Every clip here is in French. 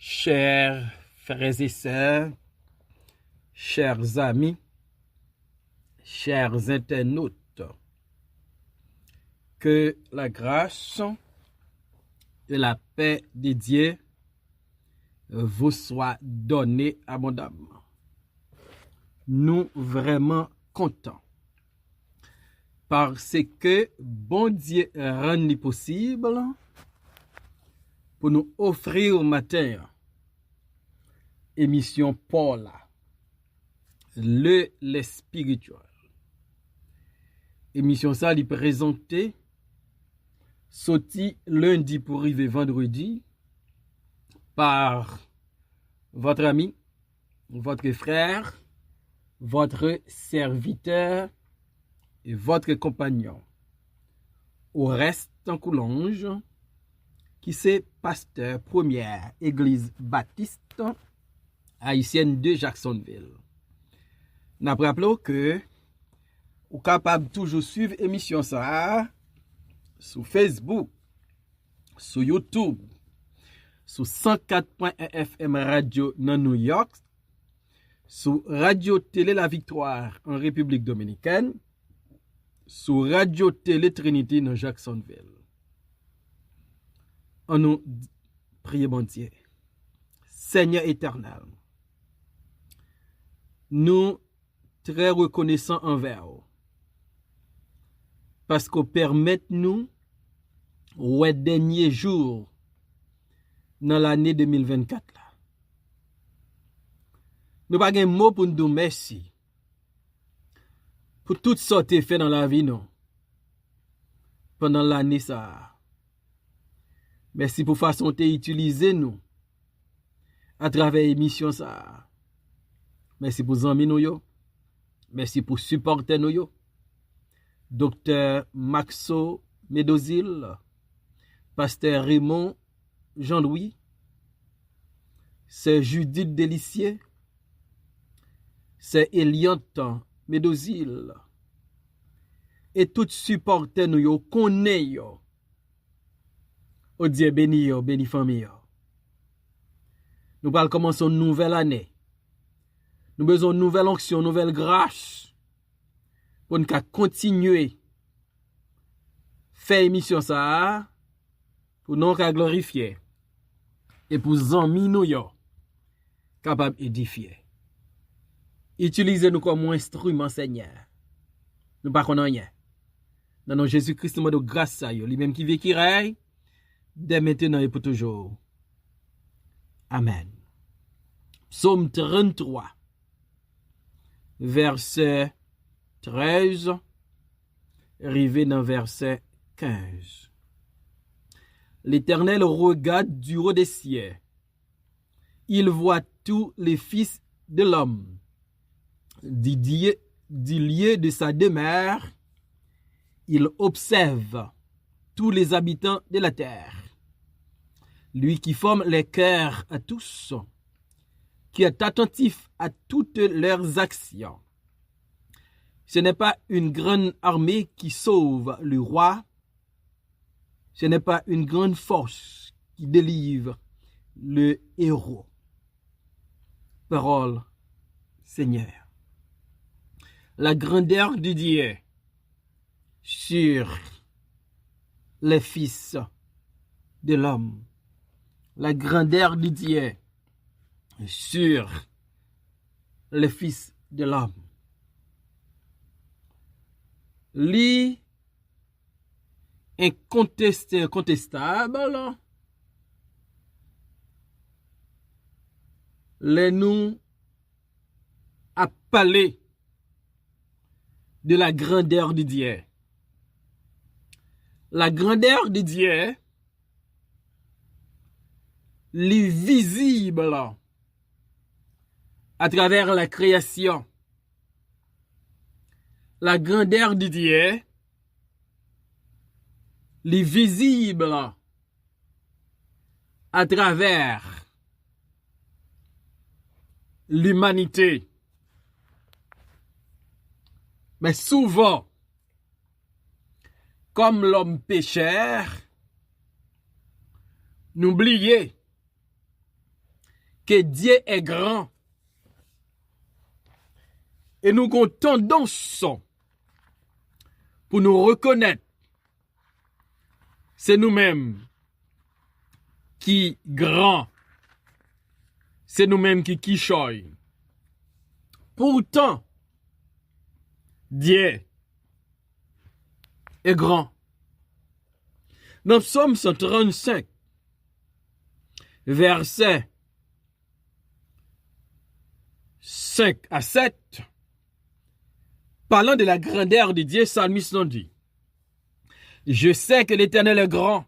Chers frères et sœurs, chers amis, chers internautes, que la grâce et la paix de Dieu vous soient données abondamment. Nous vraiment contents parce que bon Dieu rend possible pour nous offrir au matin émission Paula, le spirituel. Émission ça li présenté sorti lundi pour arriver vendredi par votre ami, votre frère, votre serviteur et votre compagnon. Au reste en Coulange, qui c'est pasteur première église baptiste haïtienne de Jacksonville. N'a rappelons que vous capable toujours suivre émission ça sur Facebook, sur YouTube, sur 104.1 FM radio dans New York, sur Radio Télé La Victoire en République Dominicaine, sur Radio Télé Trinity dans Jacksonville. On nous prie bon Dieu. Seigneur éternel, nous très reconnaissants envers vous parce que permettez nous au dernier jour dans l'année 2024 là. Nous pas un mot pour nous dire merci pour tout ce que fait dans la vie non pendant l'année ça. Merci pour façon de utiliser nous à travers l'émission ça. Merci pour amis nous yo. Merci pour supporter nous yo. Docteur Maxo Médozil, Pasteur Raymond Jean-Louis, c'est Judith Delicier, c'est Eliot Médozil, et tout supporter nous yo, connaît yo. Oh Dieu béni yo, béni famille yo. Nous parlons commencer une nouvelle année. Nous avons besoin de nouvelle onction, nouvelle grâce pour nous continuer faire émission ça pour nous glorifier et pour amis nous yo capable édifier. Utilisez-nous comme instrument Seigneur. Nous pas connaissons rien. Dans nom Jésus-Christ nous demandons grâce à lui même qui vit qui règne dès maintenant et pour toujours. Amen. Psaume 33 verset 13 arrivé dans verset 15. L'Éternel regarde du haut des cieux. Il voit tous les fils de l'homme. Du lieu de sa demeure, il observe tous les habitants de la terre. Lui qui forme les cœurs à tous, qui est attentif à toutes leurs actions. Ce n'est pas une grande armée qui sauve le roi. Ce n'est pas une grande force qui délivre le héros. Parole, Seigneur. La grandeur de Dieu sur les fils de l'homme. La grandeur de Dieu sur les fils de l'homme. Li incontestable, les nous a parlé de la grandeur de Dieu. La grandeur de Dieu, li visible à travers la création. La grandeur de Dieu, li visible à travers l'humanité. Mais souvent, comme l'homme pécheur, n'oubliez que Dieu est grand. Et nous avons tendance pour nous reconnaître, c'est nous-mêmes qui grand, c'est nous-mêmes qui quichoy. Pourtant, Dieu est grand. Dans Psaume 135, versets 5 à 7, parlant de la grandeur de Dieu, Psalmiste nous dit: je sais que l'Éternel est grand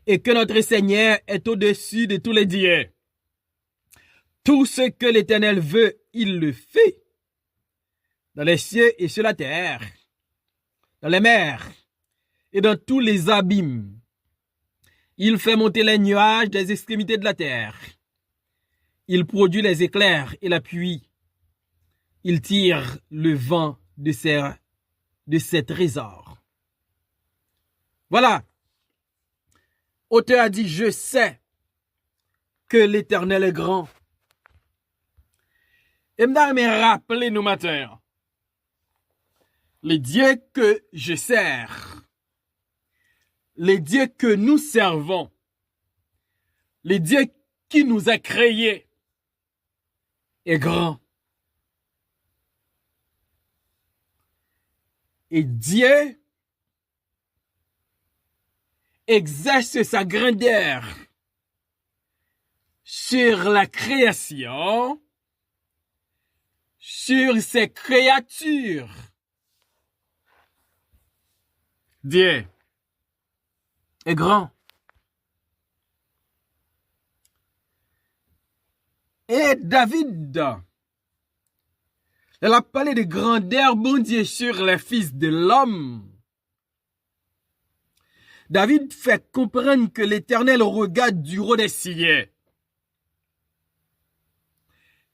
et que notre Seigneur est au-dessus de tous les dieux. Tout ce que l'Éternel veut, il le fait, dans les cieux et sur la terre, dans les mers et dans tous les abîmes. Il fait monter les nuages des extrémités de la terre. Il produit les éclairs et la pluie. Il tire le vent de ses trésors. Voilà. Auteur a dit: je sais que l'Éternel est grand. Et me rappeler nous matin, les dieux que je sers, les dieux que nous servons, les dieux qui nous a créés est grand. Et Dieu exerce sa grandeur sur la création, sur ses créatures. Dieu est grand. Et David, elle a parlé de grandeur, bon Dieu, sur les fils de l'homme. David fait comprendre que l'Éternel regarde du haut des cieux.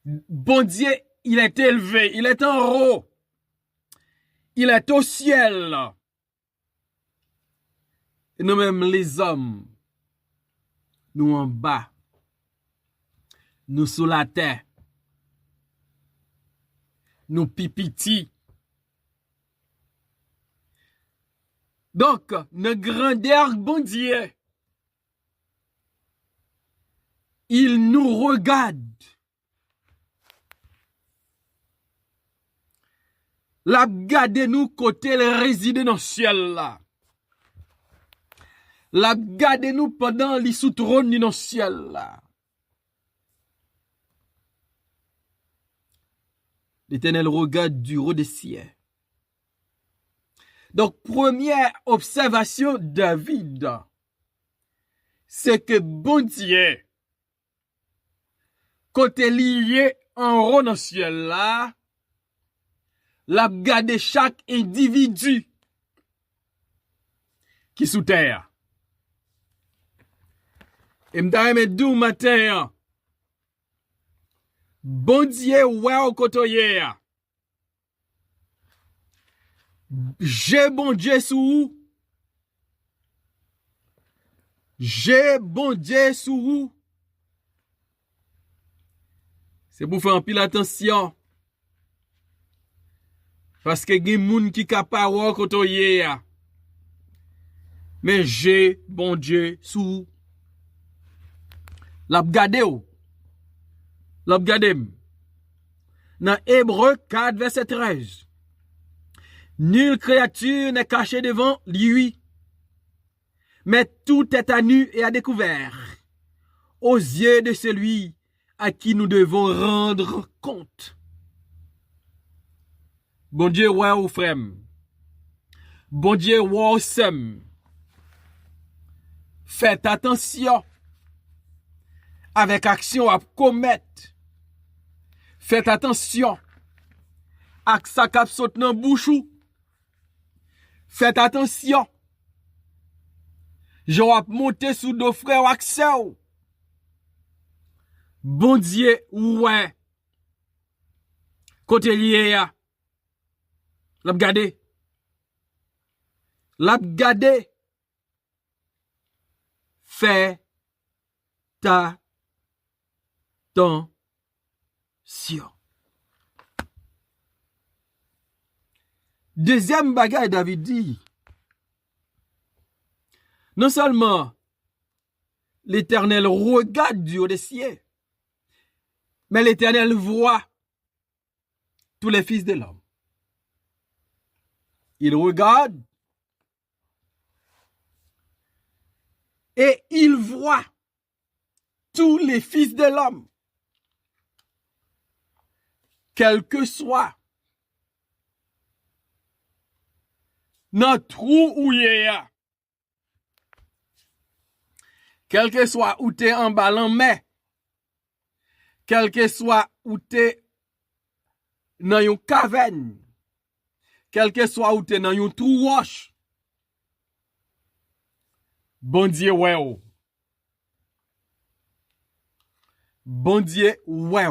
Bon Dieu, il est élevé, il est en haut. Il est au ciel. Et nous-mêmes, les hommes, nous en bas, nous sous la terre, nous pipiti. Donc, notre grandeur, bon Dieu, il nous regarde. La gade nous côté le réside dans le ciel là. La gade nous pendant les sous trône dans le ciel là. L'Éternel regarde du haut des cieux. Donc, première observation David, c'est que bon Dieu, côté lié en haut dans le ciel là, l'a gade chaque individu qui sous terre. Et m'dame dou matin, bon Dieu ouais au côté. J'ai bon Dieu sous. J'ai bon Dieu sous. C'est pour faire un pile attention. Parce que gen moun qui capable wa côté. Mais j'ai bon Dieu sous. L'a gade ou. L'a gade. Dans Hébreux 4 verset 13. Nulle créature n'est cachée devant lui, mais tout est à nu et à découvert aux yeux de celui à qui nous devons rendre compte. Bon Dieu, ouais, ou frère. Bon Dieu, ouais, sem. Faites attention avec action à commettre. Faites attention avec ça cap saute dans bouchou. Faites attention. Je vais monter sous deux frères accès. Bon Dieu, ouais. Côté lié, l'ap gade. L'ap gade. Fais Attention. Deuxième bagaille, David dit, non seulement l'Éternel regarde du haut des cieux, mais l'Éternel voit tous les fils de l'homme. Il regarde et il voit tous les fils de l'homme, quel que soit notre trou où il y a, quel que soit où tu es en bas mais, quel que soit où tu es dans une caverne, quel que soit où tu es dans une trou roche, bon Dieu, ouais. Bon Dieu, ouais.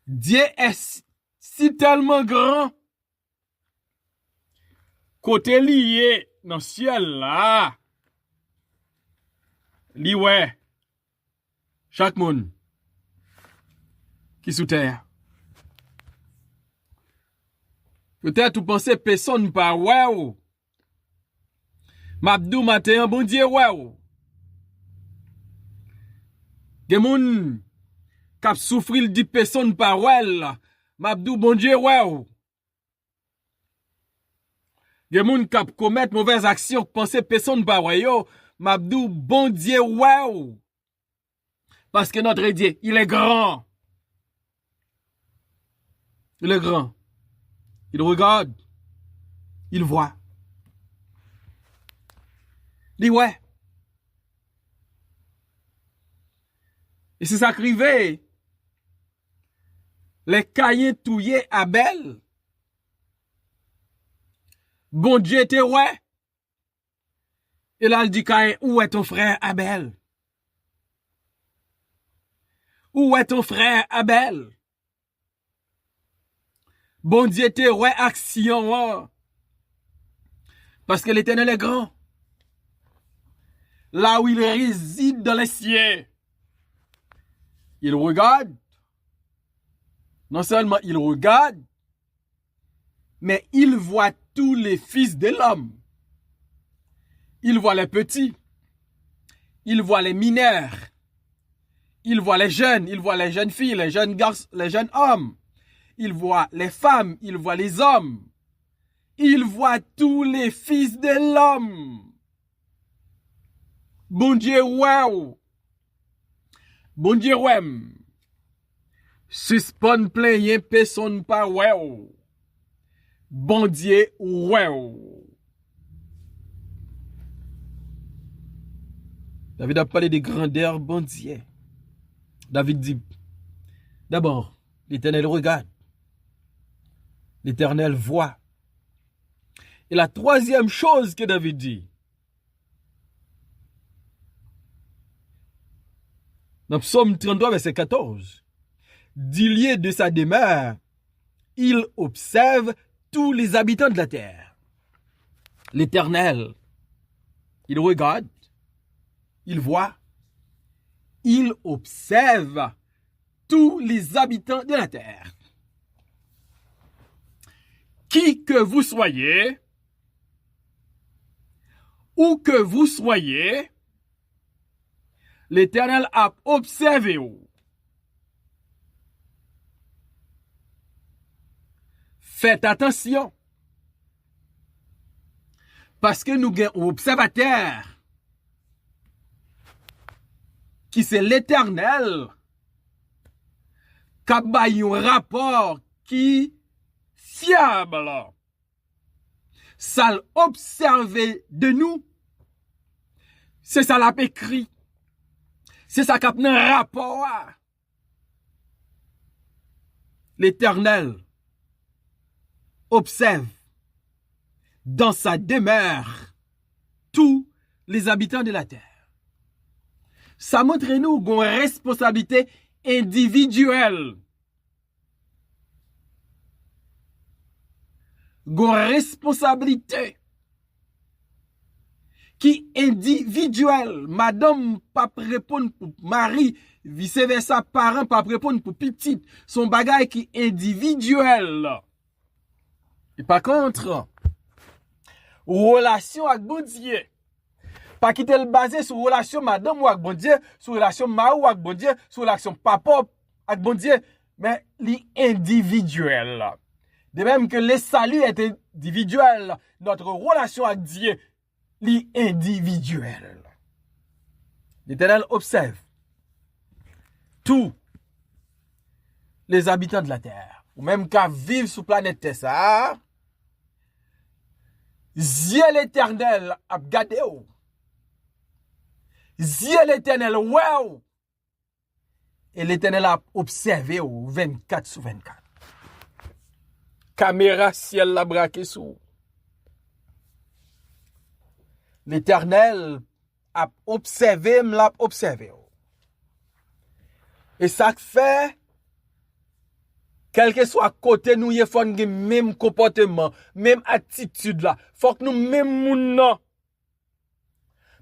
Dieu est si tellement grand, côté lié dans le ciel là, li ouais, chaque monde qui sous terre. Peut-être vous pensez personne pas ouais. Mabdou matin, bon Dieu, ouais. Des moun kap souffrir di personne par ouais. Mabdou bon Dieu, ouais. Des moun kap commettre mauvaises actions, penser personne par ouais yo. Mabdou bon Dieu, ouais. Parce que notre Dieu, il est grand. Il est grand. Il regarde. Il voit. Il dit ouais. Et c'est ça qui arrive. Les Caïens touillés Abel. Bon Dieu était ouais. Et là, il dit Caïn, où est ton frère Abel? Où est ton frère Abel? Bon Dieu était ouais action. Parce que l'Éternel est grand. Là où il réside dans les cieux. Il regarde. Non seulement il regarde, mais il voit tous les fils de l'homme. Il voit les petits. Il voit les mineurs. Il voit les jeunes filles, les jeunes garçons, les jeunes hommes. Il voit les femmes, il voit les hommes. Il voit tous les fils de l'homme. Bon Dieu, wow. Bon Dieu, ouais. Suspend plein yen personne pas ouais. Bon Dieu, ouais. David a parlé des grandeurs, bon Dieu. David dit, d'abord, l'Éternel regarde. L'Éternel voit. Et la troisième chose que David dit, dans Psaume 33, verset 14, du lieu de sa demeure, il observe tous les habitants de la terre. L'Éternel, il regarde, il voit, il observe tous les habitants de la terre. Qui que vous soyez, où que vous soyez, l'Éternel a observé vous. Faites attention. Parce que nous avons un observateur qui c'est l'Éternel qui a un rapport qui fiable. Ça l'observer de nous. C'est ça l'a écrit. C'est ça qui a un rapport. L'Éternel observe dans sa demeure tous les habitants de la terre. Ça montre nous une responsabilité individuelle. Une responsabilité qui individuel. Madame pas répondre pour mari, vice versa parent pas répondre pour petite. Son bagage qui individuel. Et par contre, relation avec bon Dieu. Pas quitter le basé sur relation madame ou avec bon Dieu, sur relation mari ou avec bon Dieu, sur relation papa avec bon Dieu, mais l'individuel. De même que le salut est individuel, notre relation avec Dieu l'individuel. L'Éternel observe tous les habitants de la terre, ou même qu'à vivre sur la planète Terre, ça, Dieu l'Éternel a gardé. Dieu l'Éternel, wow! Et l'Éternel a observé 24 sur 24. Caméra ciel la braqué sous. L'Éternel a observé, l'a observé. Et ça fait, quel que soit côté nous, il faut que même comportement, même attitude là. Faut que nous même moun.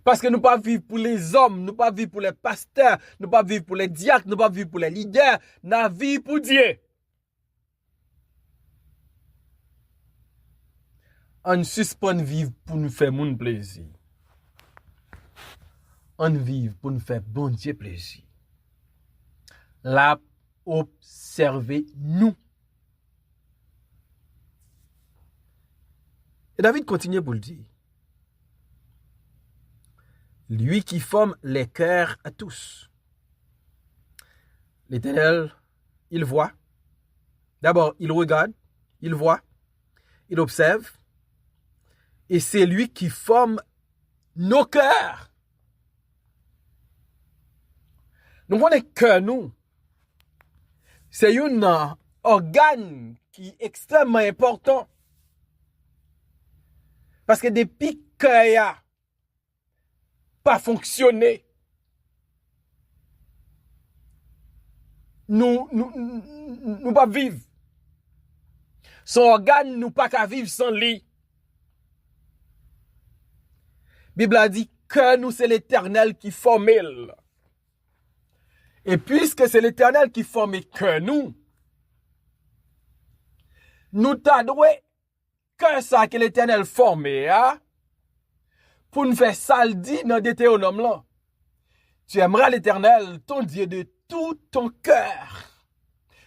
Parce que nous ne pas vivre pour les hommes, nous ne pas vivre pour les pasteurs, nous ne pas vivre pour les diacres, nous ne pas vivre pour les leaders, nous vivons pour Dieu. On suspend vivre pour nous faire mon plaisir. On vit pour nous faire bon Dieu plaisir. Là, observez nous. Et David continue pour le dire. Lui qui forme les cœurs à tous. L'Éternel, il voit. D'abord, il regarde, il voit, il observe. Et c'est lui qui forme nos cœurs. Nous connaissons que nous. C'est un organe qui est extrêmement important. Parce que depuis que a pas fonctionné, nous pas vivre. Son organe nous pas qu'à vivre sans lui. Bible a dit que nous c'est l'Éternel qui forme. Et puisque c'est l'Éternel qui forme que nous t'adoué que ça que l'Éternel forme pour nous faire saldi dans Deutéronome là. Tu aimeras l'Éternel, ton Dieu, de tout ton cœur,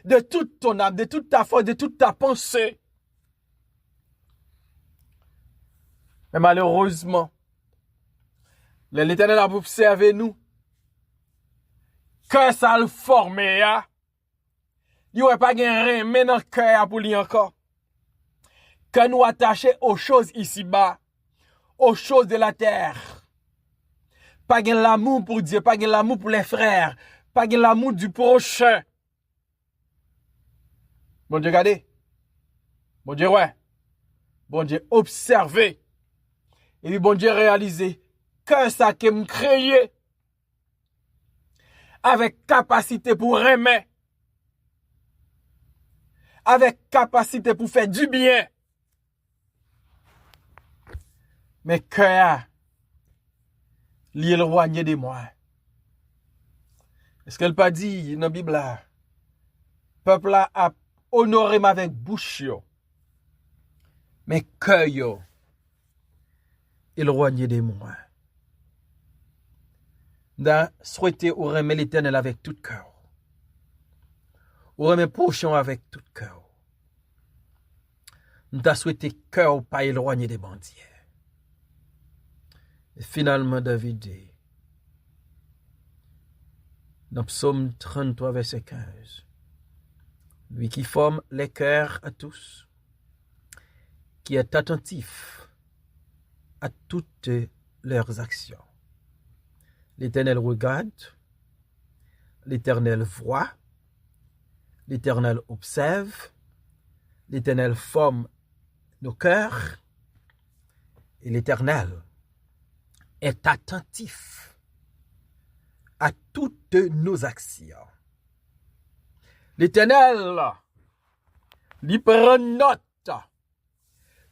de toute ton âme, de toute ta force, de toute ta pensée. Mais malheureusement, l'Éternel a observé nous. Que ça le forme, il n'y a pas rien maintenant cœur pour lui encore. Que nous attacher aux choses ici-bas, aux choses de la terre. Pas gain l'amour pour Dieu, pas gain l'amour pour les frères, pas gain l'amour du prochain. Bon Dieu, regardez. Bon Dieu, ouais. Bon Dieu, observez. Et puis bon Dieu, réalisez que ça qui me créé avec capacité pour aimer, avec capacité pour faire du bien. Mais cœur, l'éloigné de moi. Est-ce qu'elle pas dit dans la Bible là? Peuple a honoré avec bouche, mais cœur, éloigné de moi. Nous souhaiter ou remettre l'Éternel avec tout cœur. Ou remettre prochain avec tout cœur. Nous avons souhaité cœur pas éloigné des bandits. Et finalement, David dit, dans Psaume 33, verset 15, lui qui forme les cœurs à tous, qui est attentif à toutes leurs actions. L'Éternel regarde, l'Éternel voit, l'Éternel observe, l'Éternel forme nos cœurs, et l'Éternel est attentif à toutes nos actions. L'Éternel lui prend note,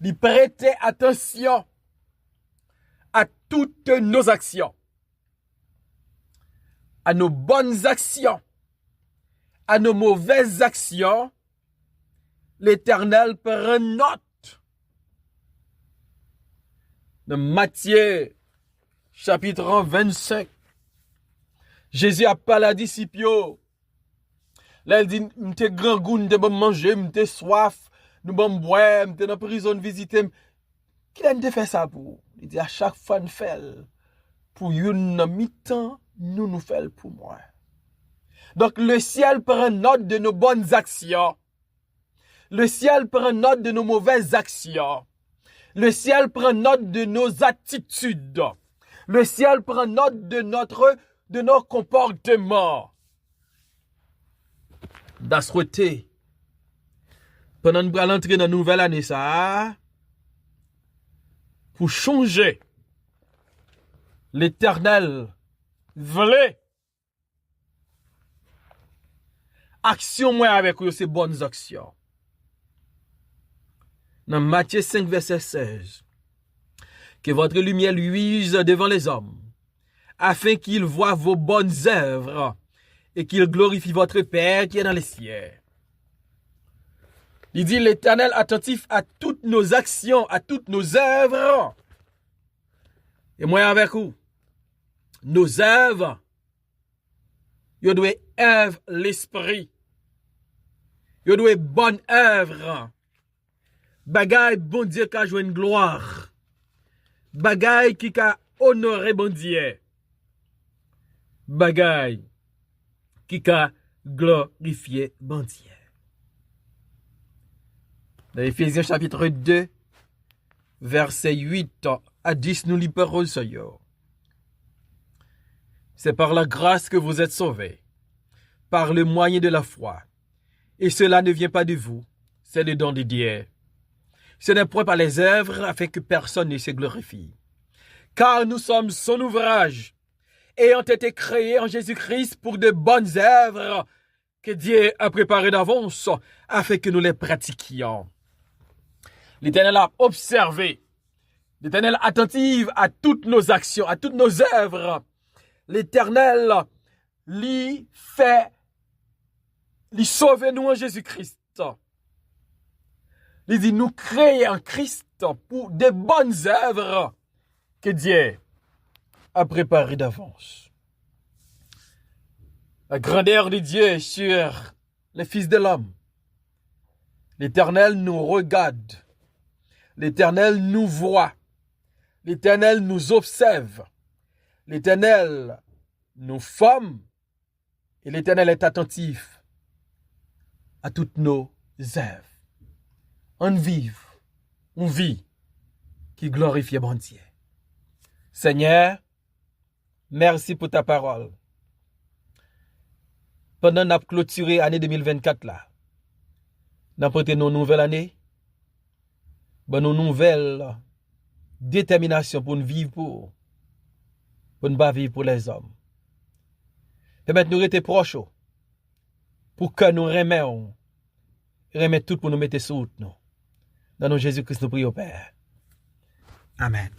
lui prête attention à toutes nos actions, à nos bonnes actions, à nos mauvaises actions, l'Éternel prend note. Dans Matthieu, chapitre 25, Jésus a parlé à disciples. Là, il dit, m'te grand goût, m'te bon manger, m'te soif, nous bon boire, m'te dans prison visiter. Qui a fait ça pour? Il dit, à chaque fois, nous faisons pour une mi-temps, nous faisons pour moi. Donc, le ciel prend note de nos bonnes actions. Le ciel prend note de nos mauvaises actions. Le ciel prend note de nos attitudes. Le ciel prend note de nos comportements. D'asrouter. Pendant nous allons entrer dans la nouvelle année, ça, pour changer, l'Éternel voulait action moi avec vous, ces bonnes actions. Dans Matthieu 5, verset 16, que votre lumière luise devant les hommes, afin qu'ils voient vos bonnes œuvres et qu'ils glorifient votre Père qui est dans les cieux. Il dit l'Éternel attentif à toutes nos actions, à toutes nos œuvres. Et moi avec vous, nos œuvres, yo doit œuvre l'esprit. Yo doit bonne œuvre. Bagay bon Dieu qui a joué une gloire. Bagay qui a honoré bon Dieu. Bagay qui a glorifié bon Dieu. Dans Éphésiens chapitre 2, verset 8 à 10, nous libérons ça. C'est par la grâce que vous êtes sauvés, par le moyen de la foi. Et cela ne vient pas de vous, c'est le don de Dieu. Ce n'est point par les œuvres afin que personne ne se glorifie. Car nous sommes son ouvrage, ayant été créés en Jésus-Christ pour de bonnes œuvres que Dieu a préparées d'avance afin que nous les pratiquions. L'Éternel a observé, l'Éternel attentive à toutes nos actions, à toutes nos œuvres. L'Éternel lui sauve nous en Jésus-Christ. Il dit nous créer en Christ pour de bonnes œuvres que Dieu a préparées d'avance. La grandeur de Dieu sur les fils de l'homme. L'Éternel nous regarde. L'Éternel nous voit. L'Éternel nous observe. L'Éternel nous forme. Et l'Éternel est attentif à toutes nos œuvres. On vit qui glorifie bon Dieu. Seigneur, merci pour ta parole. Pendant notre clôturé l'année 2024 là, nous avons nos nouvelle année, nos nouvelles détermination pour nous vivre pour ne pas vivre pour les hommes. Permettre nous rester proches pour que nous remettions tout pour nous mettre sous nous. Dans nos Jésus-Christ, nous prions, Père. Amen.